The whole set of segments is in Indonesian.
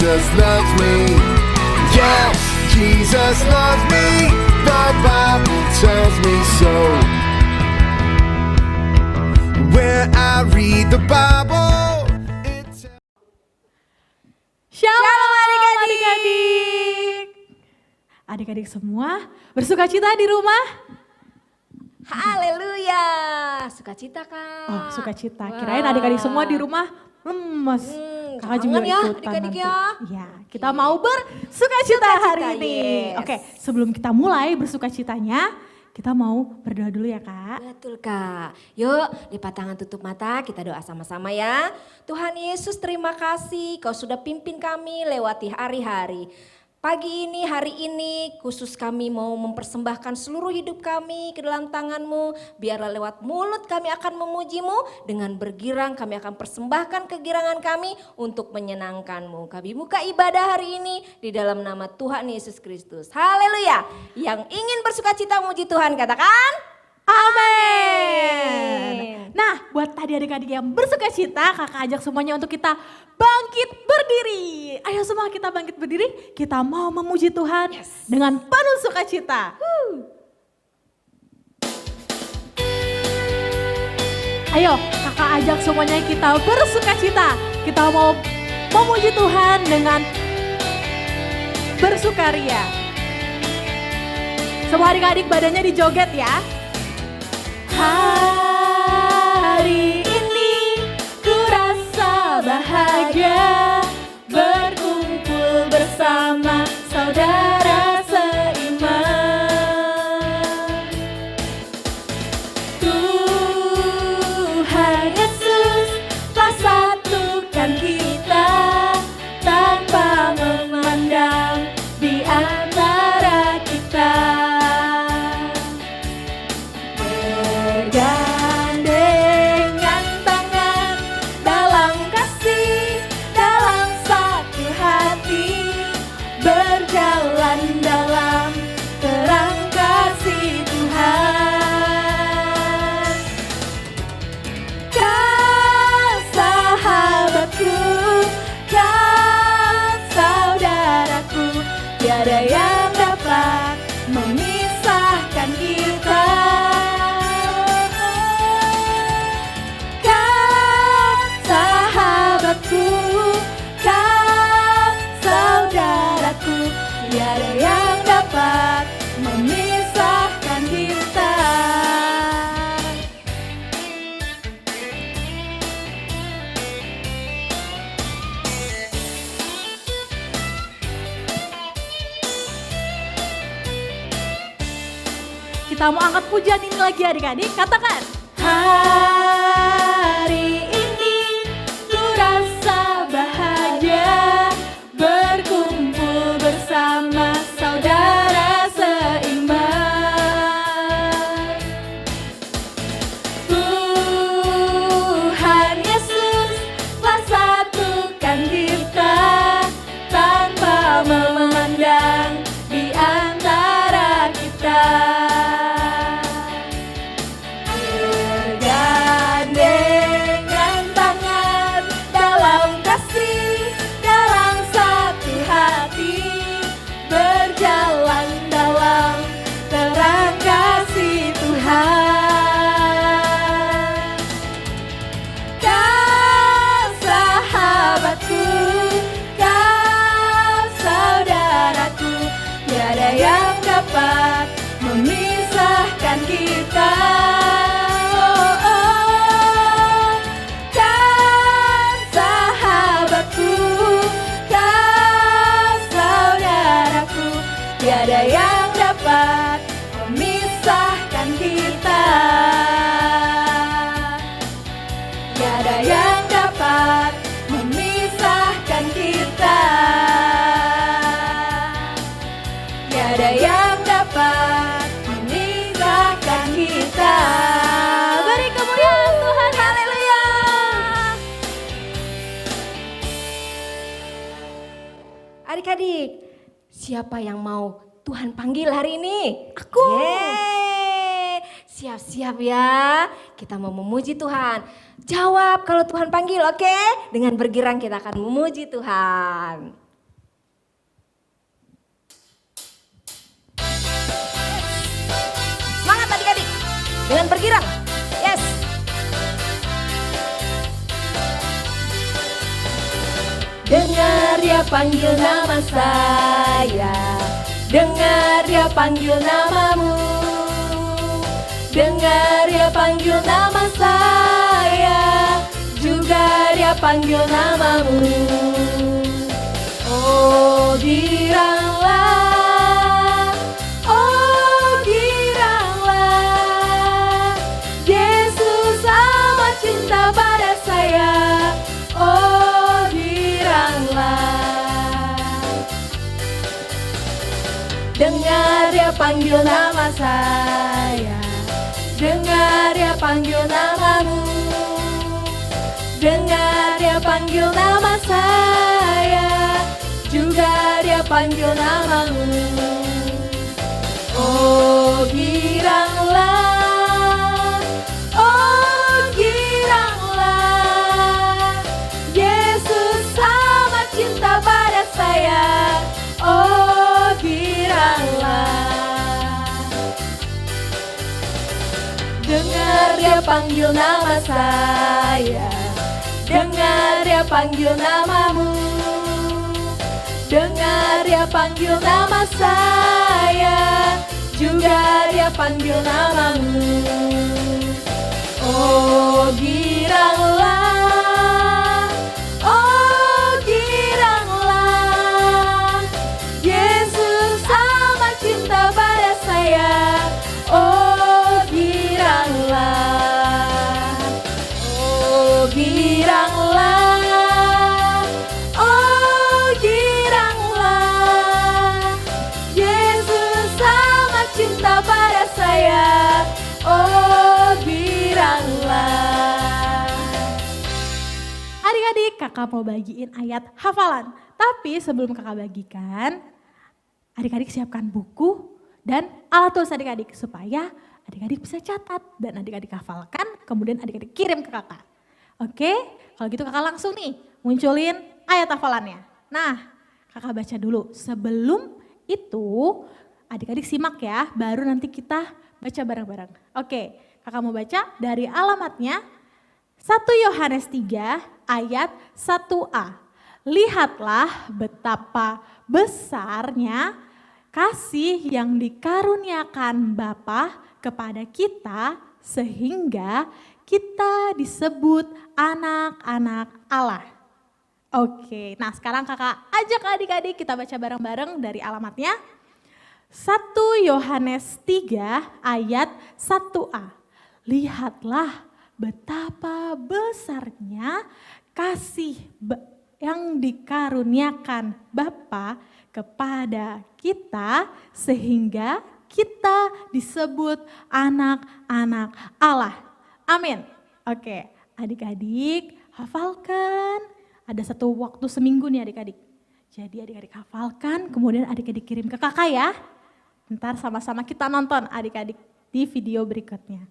Jesus loves me. Yes, Jesus loves me. The Bible tells me so. When I read the Bible, it tells Shalom adik-adik. Adik-adik semua bersukacita di rumah? Haleluya, sukacita Kak. Oh, sukacita. Wah. Kirain adik-adik semua di rumah lemes. Kakak juga kangen ya ikutan adik-adik nanti. ya. Iya, kita mau bersukacita hari ini. yes. Oke, sebelum kita mulai bersukacitanya, kita mau berdoa dulu ya Kak. Betul Kak. Yuk lipat tangan tutup mata, kita doa sama-sama ya. Tuhan Yesus terima kasih Kau sudah pimpin kami lewati hari-hari. Pagi ini, hari ini khusus kami mau mempersembahkan seluruh hidup kami ke dalam tangan-Mu. Biarlah lewat mulut kami akan memuji-Mu. Dengan bergirang kami akan persembahkan kegirangan kami untuk menyenangkan-Mu. Kami buka ibadah hari ini di dalam nama Tuhan Yesus Kristus. Haleluya. Yang ingin bersukacita memuji Tuhan katakan. Amin. Nah, buat tadi adik-adik yang bersukacita, kakak ajak semuanya untuk kita bangkit berdiri. Ayo semua kita bangkit berdiri, kita mau memuji Tuhan dengan penuh sukacita. Ayo kakak ajak semuanya kita bersukacita. Kita mau memuji Tuhan dengan bersukaria. Semua adik-adik badannya dijoget ya. Hari ini ku rasa bahagia berkumpul bersama saudara seiman. Tuhan Yesus telah satukan kita tanpa memandang di antara kita. Gandengan tangan dalam kasih, dalam satu hati, berjalan dalam terang kasih Tuhan. Kau sahabatku, kau saudaraku, tiada yang dapat memisahkan kita. Kau saudaraku, tiada yang dapat memisahkan kita. Kita mau angkat pujian ini lagi adik-adik, katakan. Hari ini ku rasa bahagia berkumpul bersama saudara seiman. Tuhan Yesus telah satukan kita tanpa memandang di antara kita. Bergandengan tangan dalam kasih, dalam satu hati, berjalan dalam terang kasih Tuhan. Kau sahabatku, kau saudaraku, tiada yang dapat memisahkan kita. Tiada yang dapat memisahkan kita. Tiada yang dapat memisahkan kita. Tiada yang dapat memisahkan kita. Beri kemuliaan Tuhan, haleluya. Adik-adik, siapa yang mau Tuhan panggil hari ini? Aku. Yeay. Siap-siap ya, kita mau memuji Tuhan. Jawab kalau Tuhan panggil, oke? Dengan bergirang kita akan memuji Tuhan. girang. Yes. Dengar dia panggil nama saya, dengar dia panggil namamu, dengar dia panggil nama saya, juga dia panggil namamu. Oh giranglah, oh giranglah, Yesus amat cinta pada saya. Oh giranglah, dengar dia panggil nama saya, dengar dia panggil namamu, dengar dia panggil nama saya, juga dia panggil namamu. Oh giranglah, oh giranglah, Yesus amat cinta pada saya. Oh giranglah, dengar dia panggil nama saya, dengar dia panggil namamu, dengar dia panggil nama saya, juga dia panggil namamu. Oh giranglah, oh giranglah, Yesus amat cinta pada saya. Oh giranglah, oh giranglah, oh giranglah, Yesus amat cinta pada saya. Oh giranglah. Adik-adik, kakak mau bagiin ayat hafalan. Tapi sebelum kakak bagikan, adik-adik siapkan buku dan alat tulis adik-adik supaya adik-adik bisa catat dan adik-adik hafalkan, kemudian adik-adik kirim ke kakak. Oke, kalau gitu kakak langsung nih munculin ayat hafalannya. Nah, kakak baca dulu. Sebelum itu adik-adik simak ya, baru nanti kita baca bareng-bareng. Oke, kakak mau baca dari alamatnya 1 Yohanes 3 ayat 1a. Lihatlah betapa besarnya kasih yang dikaruniakan Bapa kepada kita sehingga kita disebut anak-anak Allah. Oke, nah sekarang kakak ajak adik-adik kita baca bareng-bareng dari alamatnya. 1 Yohanes 3 ayat 1a. Lihatlah betapa besarnya kasih yang dikaruniakan Bapa kepada kita sehingga kita disebut anak-anak Allah. Amin. Oke, adik-adik hafalkan. Ada satu waktu seminggu nih adik-adik. Jadi adik-adik hafalkan, kemudian adik-adik kirim ke kakak ya. Ntar sama-sama kita nonton adik-adik di video berikutnya.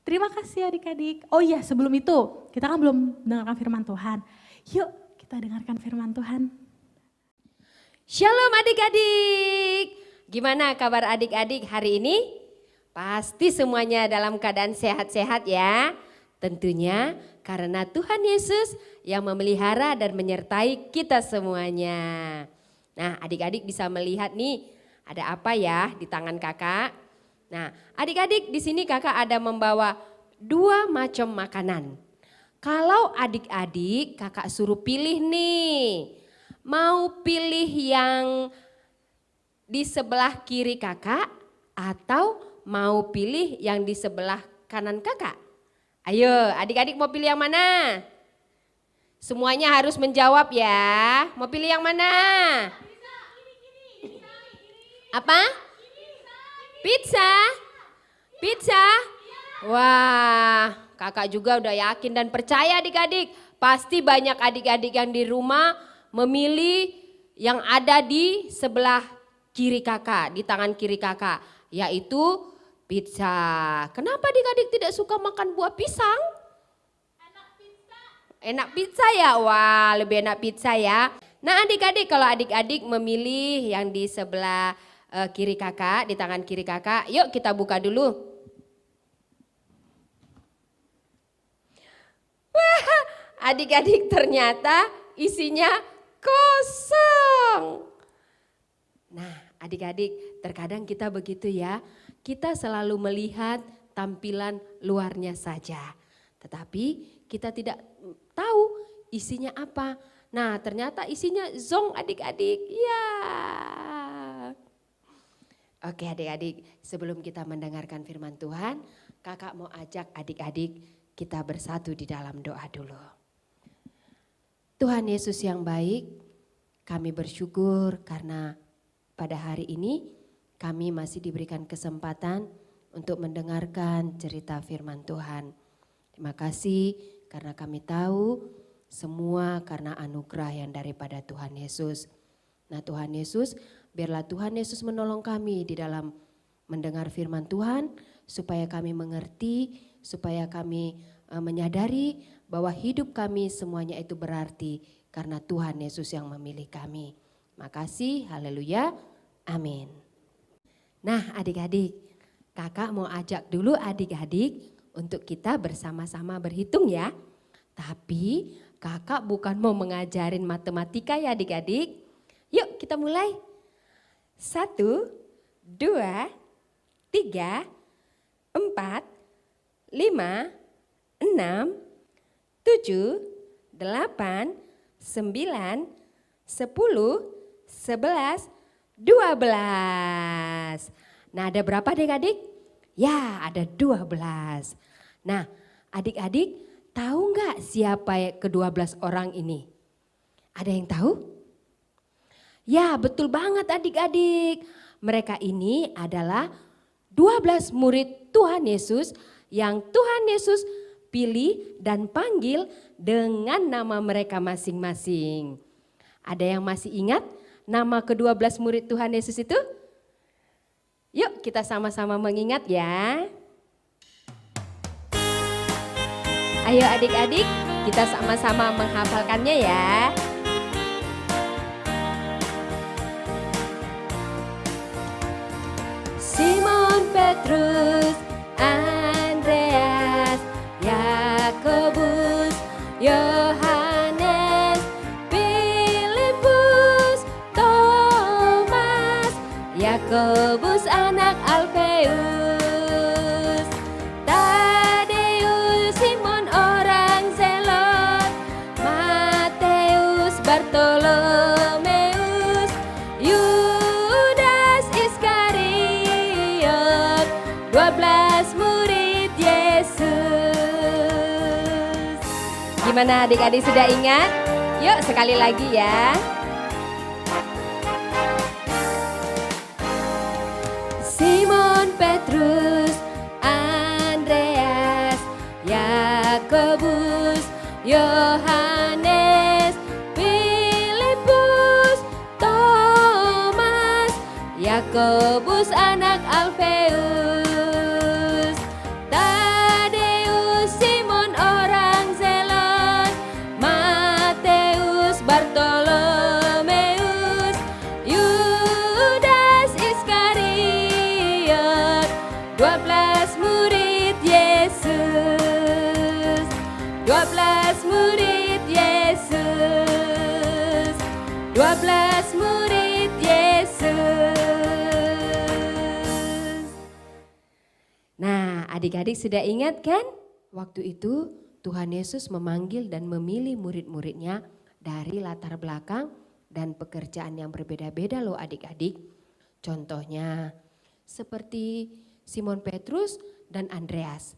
Terima kasih adik-adik. Oh iya, sebelum itu kita kan belum dengarkan firman Tuhan. Yuk kita dengarkan firman Tuhan. Shalom adik-adik. Gimana kabar adik-adik hari ini? Pasti semuanya dalam keadaan sehat-sehat ya. Tentunya karena Tuhan Yesus yang memelihara dan menyertai kita semuanya. Nah adik-adik bisa melihat nih ada apa ya di tangan kakak. Nah adik-adik di sini kakak ada membawa 2 macam makanan. Kalau adik-adik kakak suruh pilih nih. Mau pilih yang di sebelah kiri kakak atau mau pilih yang di sebelah kanan kakak? Ayo adik-adik mau pilih yang mana? Semuanya harus menjawab ya. Mau pilih yang mana? Apa? Pizza? Pizza? Wah kakak juga udah yakin dan percaya adik-adik. Pasti banyak adik-adik yang di rumah memilih yang ada di sebelah kiri kakak, di tangan kiri kakak, yaitu pizza. Kenapa adik-adik tidak suka makan buah pisang? Enak pizza. Enak pizza ya? Wah lebih enak pizza ya. Nah adik-adik kalau adik-adik memilih yang di sebelah kiri kakak, di tangan kiri kakak, yuk kita buka dulu. adik-adik ternyata isinya kosong. Nah, adik-adik, terkadang kita begitu ya. Kita selalu melihat tampilan luarnya saja. Tetapi kita tidak tahu isinya apa. Nah, ternyata isinya zong adik-adik. Ya. Oke adik-adik, sebelum kita mendengarkan firman Tuhan, kakak mau ajak adik-adik kita bersatu di dalam doa dulu. Tuhan Yesus yang baik, kami bersyukur karena pada hari ini kami masih diberikan kesempatan untuk mendengarkan cerita firman Tuhan. Terima kasih karena kami tahu semua karena anugerah yang daripada Tuhan Yesus. Nah Tuhan Yesus, biarlah Tuhan Yesus menolong kami di dalam mendengar firman Tuhan supaya kami mengerti, supaya kami menyadari bahwa hidup kami semuanya itu berarti karena Tuhan Yesus yang memilih kami. Makasih, haleluya, amin. Nah adik-adik, kakak mau ajak dulu adik-adik untuk kita bersama-sama berhitung ya. Tapi kakak bukan mau mengajarin matematika ya adik-adik. Yuk kita mulai. 1, 2, 3, 4, 5, 6, 7, 8, 9, 10, 11, 12. Nah ada berapa adik-adik? Ya ada 12. Nah adik-adik tahu nggak siapa ke-12 orang ini? Ada yang tahu? Ya betul banget adik-adik. Mereka ini adalah 12 murid Tuhan Yesus yang Tuhan Yesus pilih dan panggil dengan nama mereka masing-masing. Ada yang masih ingat nama ke-12 murid Tuhan Yesus itu? Yuk kita sama-sama mengingat ya. Ayo adik-adik kita sama-sama menghafalkannya ya. Simon Petrus, Andreas, Yakobus, Yohanes, Filipus, Thomas, Yakobus anak Alfeus, Tadeus, Simon orang Zelot, Mateus, Bartolomeus, Yudas Iskariot, 12 murid Yesus. Gimana adik-adik sudah ingat? Yuk sekali lagi ya. Simon Petrus, Andreas, Yakobus, Yohanes, Filipus, Thomas, Yakobus anak Alfeus, Tadeus, Simon orang Zelot, Mateus, Bartolomeus, Yudas Iskariot, 12 murid Yesus, 12 murid Yesus, 12 murid Yesus. Nah adik-adik sudah ingat kan? Waktu itu Tuhan Yesus memanggil dan memilih murid-muridnya dari latar belakang dan pekerjaan yang berbeda-beda loh adik-adik. Contohnya seperti Simon Petrus dan Andreas.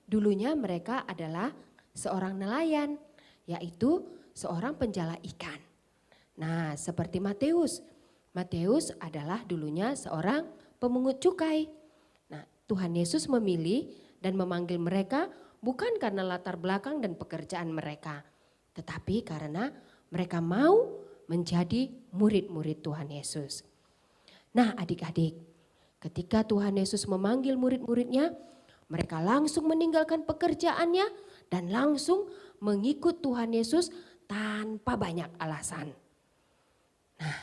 Dulunya mereka adalah seorang nelayan, yaitu seorang penjala ikan. Nah seperti Mateus. Mateus adalah dulunya seorang pemungut cukai. Nah Tuhan Yesus memilih dan memanggil mereka bukan karena latar belakang dan pekerjaan mereka. Tetapi karena mereka mau menjadi murid-murid Tuhan Yesus. Nah adik-adik, ketika Tuhan Yesus memanggil murid-muridnya, mereka langsung meninggalkan pekerjaannya dan langsung mengikut Tuhan Yesus tanpa banyak alasan. Nah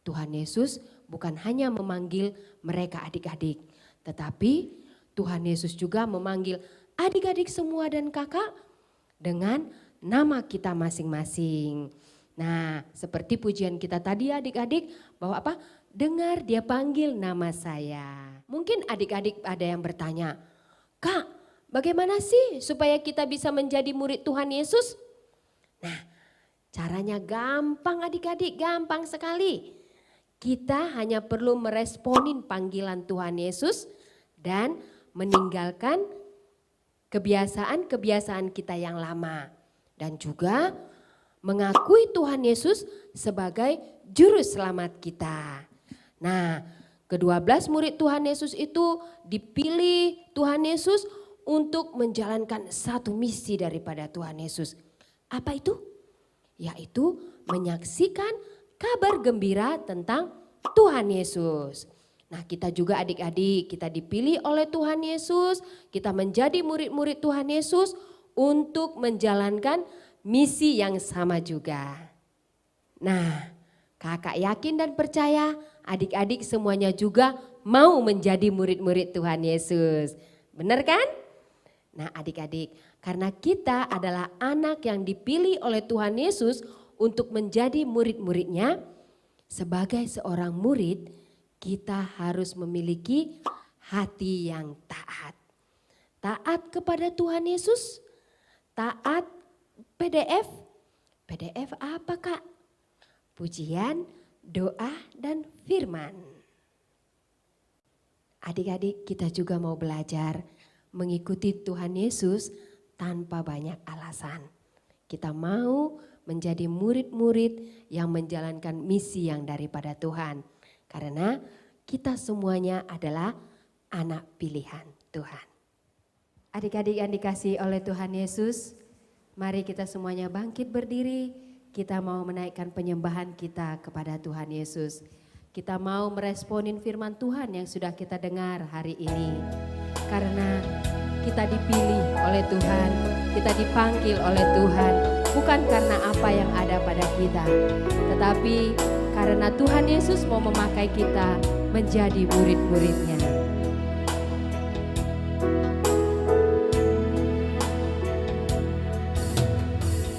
Tuhan Yesus bukan hanya memanggil mereka adik-adik, tetapi Tuhan Yesus juga memanggil adik-adik semua dan kakak dengan nama kita masing-masing. Nah, seperti pujian kita tadi adik-adik, bahwa apa? Dengar dia panggil nama saya. Mungkin adik-adik ada yang bertanya, Kak, bagaimana sih supaya kita bisa menjadi murid Tuhan Yesus? Nah, caranya gampang adik-adik, gampang sekali. Kita hanya perlu meresponin panggilan Tuhan Yesus dan meninggalkan kebiasaan-kebiasaan kita yang lama. Dan juga mengakui Tuhan Yesus sebagai juru selamat kita. Nah, ke-12 murid Tuhan Yesus itu dipilih Tuhan Yesus untuk menjalankan satu misi daripada Tuhan Yesus. Apa itu? Yaitu menyaksikan kabar gembira tentang Tuhan Yesus. Nah, kita juga adik-adik, kita dipilih oleh Tuhan Yesus, kita menjadi murid-murid Tuhan Yesus untuk menjalankan misi yang sama juga. Nah, kakak yakin dan percaya adik-adik semuanya juga mau menjadi murid-murid Tuhan Yesus. Benar kan? Nah adik-adik, karena kita adalah anak yang dipilih oleh Tuhan Yesus untuk menjadi murid-muridnya, sebagai seorang murid kita harus memiliki hati yang taat. Taat kepada Tuhan Yesus, taat PDF. PDF apa Kak? Pujian, doa, dan firman. Adik-adik, kita juga mau belajar mengikuti Tuhan Yesus tanpa banyak alasan. Kita mau menjadi murid-murid yang menjalankan misi yang daripada Tuhan. Karena kita semuanya adalah anak pilihan Tuhan. Adik-adik yang dikasihi oleh Tuhan Yesus, mari kita semuanya bangkit berdiri. Kita mau menaikkan penyembahan kita kepada Tuhan Yesus. Kita mau meresponin firman Tuhan yang sudah kita dengar hari ini. Karena kita dipilih oleh Tuhan, kita dipanggil oleh Tuhan. Bukan karena apa yang ada pada kita, tetapi karena Tuhan Yesus mau memakai kita menjadi murid-muridnya.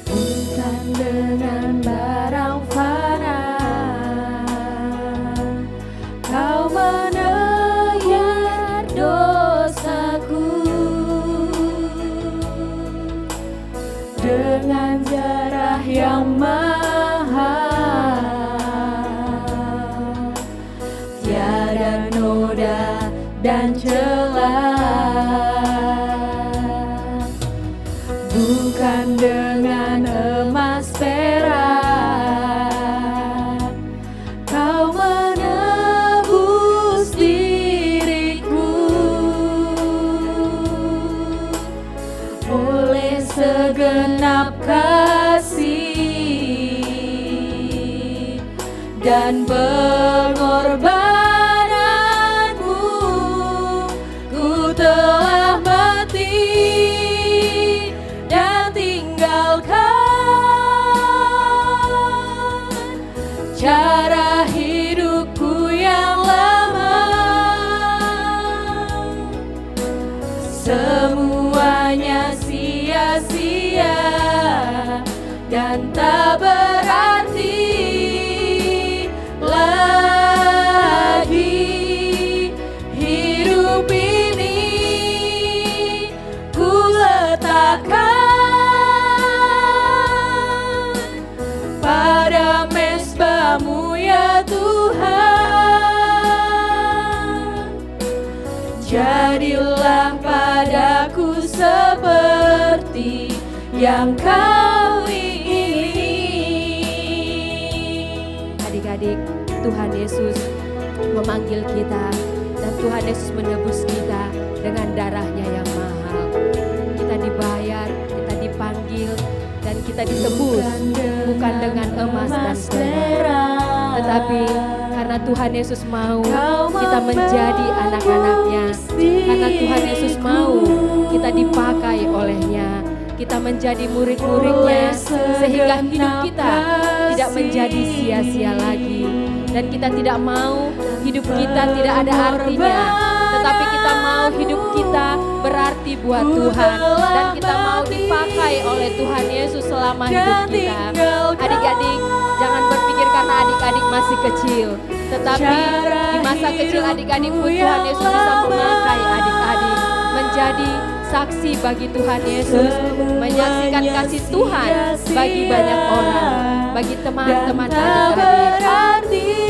Bukan dengan barang fana Kau menayar dosaku, dengan darah yang mahal, tiada noda dan celah. Bukan dengan emas perak Kau menebus diriku, oleh segenap kasih dan pengorbananmu, ku telah mati dan tinggalkan cara hidupku yang lama. Semuanya sia-sia dan tak berarti lagi. Hidup ini ku letakkan pada mezbah-Mu ya Tuhan. Jadilah padaku seperti yang Kau ingini. Adik-adik, Tuhan Yesus memanggil kita dan Tuhan Yesus menebus kita dengan darahnya yang mahal. Kita dibayar, kita dipanggil dan kita ditebus bukan dengan emas dan perak, tetapi karena Tuhan Yesus mau kita menjadi anak-anaknya, karena Tuhan Yesus mau kita dipakai olehnya, kita menjadi murid-muridnya, sehingga hidup kita tidak menjadi sia-sia lagi. Dan kita tidak mau hidup kita tidak ada artinya tetapi kita mau hidup kita berarti buat Tuhan. Dan kita mau dipakai oleh Tuhan Yesus selama hidup kita. Adik-adik, jangan berpikir karena adik-adik masih kecil. Tetapi di masa kecil adik-adik pun Tuhan Yesus bisa memakai adik-adik menjadi saksi bagi Tuhan Yesus, menyaksikan kasih Tuhan bagi banyak orang, bagi teman-teman adik-adik.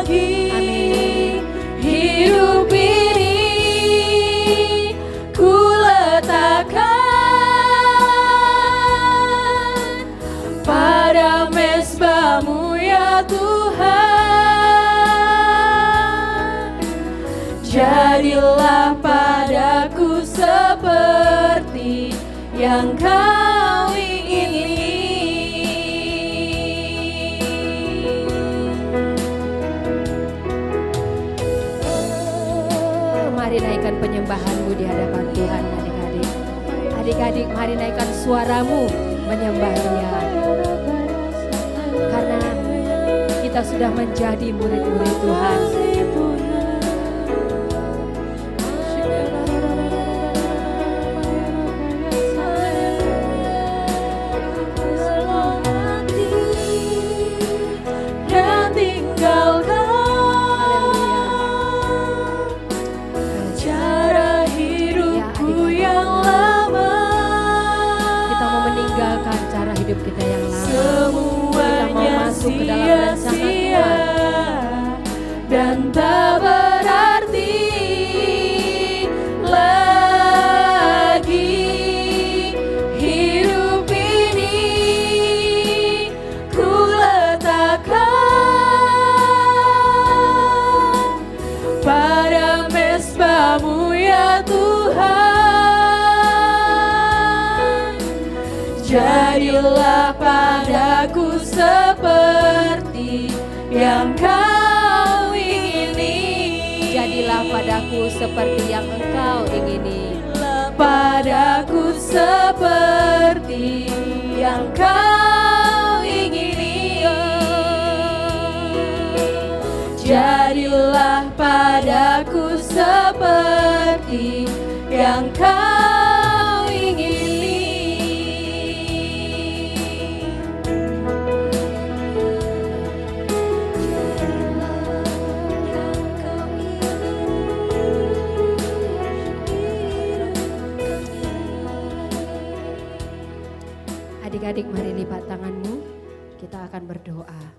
Amin. Hidup ini ku letakkan pada mezbamu ya Tuhan. Jadilah padaku seperti yang Kau ingini. Mari naikkan penyembahanmu di hadapan Tuhan adik-adik. Adik-adik, mari naikkan suaramu menyembah Dia. Karena kita sudah menjadi murid-murid Tuhan. Dan tinggalkan cara hidupku yang lama. Kita mau meninggalkan cara hidup kita yang lama. Semuanya masuk ke dalam rencana sia-sia Tuhan. dan tak berarti lagi. Hidup ini ku letakkan pada mezbamu ya Tuhan. Jadilah padaku seperti yang Kau ingini. Jadilah padaku seperti yang Engkau ingini. Padaku seperti yang Kau ingini. Jadilah padaku seperti yang Kau ingini. Adik-adik, mari lipat tanganmu, kita akan berdoa.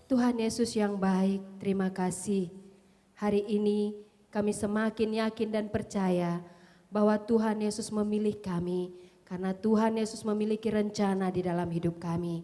Tuhan Yesus yang baik, terima kasih. Hari ini kami semakin yakin dan percaya bahwa Tuhan Yesus memilih kami, karena Tuhan Yesus memiliki rencana di dalam hidup kami.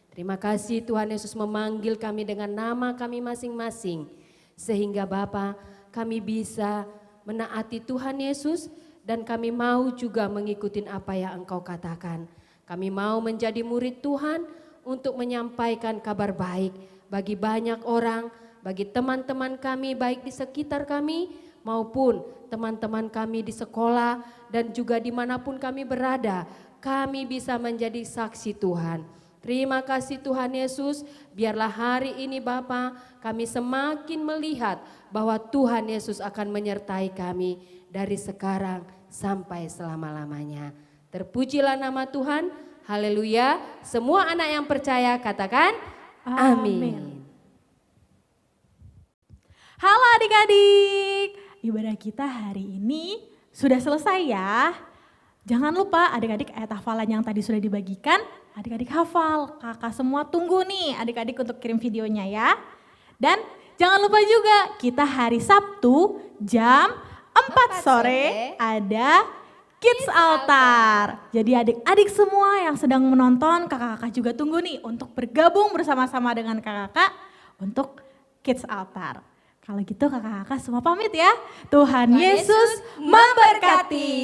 Terima kasih Tuhan Yesus memanggil kami dengan nama kami masing-masing, sehingga Bapa kami bisa menaati Tuhan Yesus dan kami mau juga mengikuti apa yang Engkau katakan. Kami mau menjadi murid Tuhan untuk menyampaikan kabar baik bagi banyak orang, bagi teman-teman kami baik di sekitar kami maupun teman-teman kami di sekolah dan juga dimanapun kami berada. Kami bisa menjadi saksi Tuhan. Terima kasih Tuhan Yesus, biarlah hari ini Bapa kami semakin melihat bahwa Tuhan Yesus akan menyertai kami dari sekarang sampai selama-lamanya. Terpujilah nama Tuhan, haleluya. Semua anak yang percaya katakan amin. Halo adik-adik, ibadah kita hari ini sudah selesai ya. Jangan lupa adik-adik ayat hafalan yang tadi sudah dibagikan, adik-adik hafal. Kakak semua tunggu nih adik-adik untuk kirim videonya ya. Dan jangan lupa juga kita hari Sabtu jam 4 sore ada Kids Altar. Jadi adik-adik semua yang sedang menonton, kakak-kakak juga tunggu nih untuk bergabung bersama-sama dengan kakak-kakak untuk Kids Altar. Kalau gitu kakak-kakak semua pamit ya. Tuhan Yesus memberkati.